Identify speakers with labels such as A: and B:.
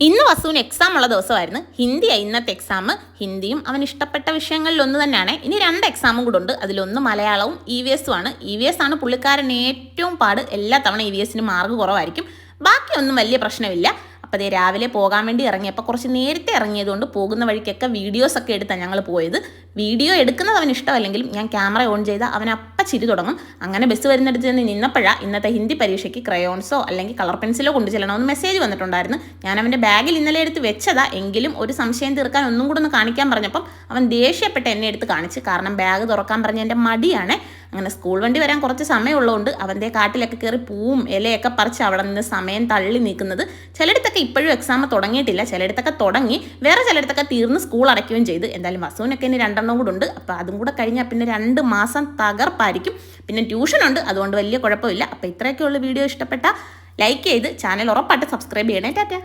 A: ഇന്ന് വസുവിന് എക്സാം ഉള്ള ദിവസമായിരുന്നു. ഹിന്ദിയാണ് ഇന്നത്തെ എക്സാം. ഹിന്ദിയും അവന് ഇഷ്ടപ്പെട്ട വിഷയങ്ങളിൽ ഒന്ന് തന്നെയാണ്. ഇനി 2 എക്സാമും കൂടെ ഉണ്ട്. അതിലൊന്ന് മലയാളവും EVS ആണ്. EVS ആണ് പുള്ളിക്കാരൻ ഏറ്റവും പാട്. എല്ലാ തവണ EVSന് മാർക്ക് കുറവായിരിക്കും. ബാക്കിയൊന്നും വലിയ പ്രശ്നമില്ല. അപ്പോൾ അതേ രാവിലെ പോകാൻ വേണ്ടി ഇറങ്ങിയപ്പോൾ കുറച്ച് നേരത്തെ ഇറങ്ങിയതുകൊണ്ട് പോകുന്ന വഴിക്കൊക്കെ വീഡിയോസൊക്കെ എടുത്താണ് ഞങ്ങൾ പോയത്. വീഡിയോ എടുക്കുന്നത് അവന് ഇഷ്ടമല്ലെങ്കിലും ഞാൻ ക്യാമറ ഓൺ ചെയ്താൽ അവൻ അപ്പം ചിരി തുടങ്ങും. അങ്ങനെ ബസ് വരുന്നിടത്ത് നിന്ന് നിന്നപ്പോഴാണ് ഇന്നത്തെ ഹിന്ദി പരീക്ഷയ്ക്ക് ക്രയോൺസോ അല്ലെങ്കിൽ കളർ പെൻസിലോ കൊണ്ടു ചെല്ലണമെന്ന് മെസ്സേജ് വന്നിട്ടുണ്ടായിരുന്നു. ഞാൻ അവൻ്റെ ബാഗിൽ ഇന്നലെ എടുത്ത് വെച്ചതാ. എങ്കിലും ഒരു സംശയം തീർക്കാൻ ഒന്നും കൂടെ ഒന്ന് കാണിക്കാൻ പറഞ്ഞപ്പം അവൻ ദേഷ്യപ്പെട്ട് എന്നെ എടുത്ത് കാണിച്ച്. കാരണം ബാഗ് തുറക്കാൻ പറഞ്ഞ എൻ്റെ മടിയാണ്. അങ്ങനെ സ്കൂൾ വണ്ടി വരാൻ കുറച്ച് സമയമുള്ളതുകൊണ്ട് അവൻ്റെ കാട്ടിലൊക്കെ കയറി പൂവും ഇലയൊക്കെ പറിച്ച് അവിടെ നിന്ന് സമയം തള്ളി നീക്കുന്നത്. ചിലയിടത്തൊക്കെ ഇപ്പോഴും എക്സാം തുടങ്ങിയിട്ടില്ല, ചിലയിടത്തൊക്കെ തുടങ്ങി, വേറെ ചിലയിടത്തൊക്കെ തീർന്ന് സ്കൂൾ അടയ്ക്കുകയും ചെയ്തു. എന്തായാലും വസുവിനൊക്കെ ഇനി 2 കൂടെ ഉണ്ട്. അപ്പോൾ അതും കൂടെ കഴിഞ്ഞാൽ പിന്നെ 2 മാസം തകർപ്പായിരിക്കും. പിന്നെ ട്യൂഷനുണ്ട്, അതുകൊണ്ട് വലിയ കുഴപ്പമില്ല. അപ്പോൾ ഇത്രയൊക്കെയുള്ള വീഡിയോ ഇഷ്ടപ്പെട്ടാൽ ലൈക്ക് ചെയ്ത് ചാനൽ ഉറപ്പായിട്ട് സബ്സ്ക്രൈബ് ചെയ്യണേ. ടാറ്റ.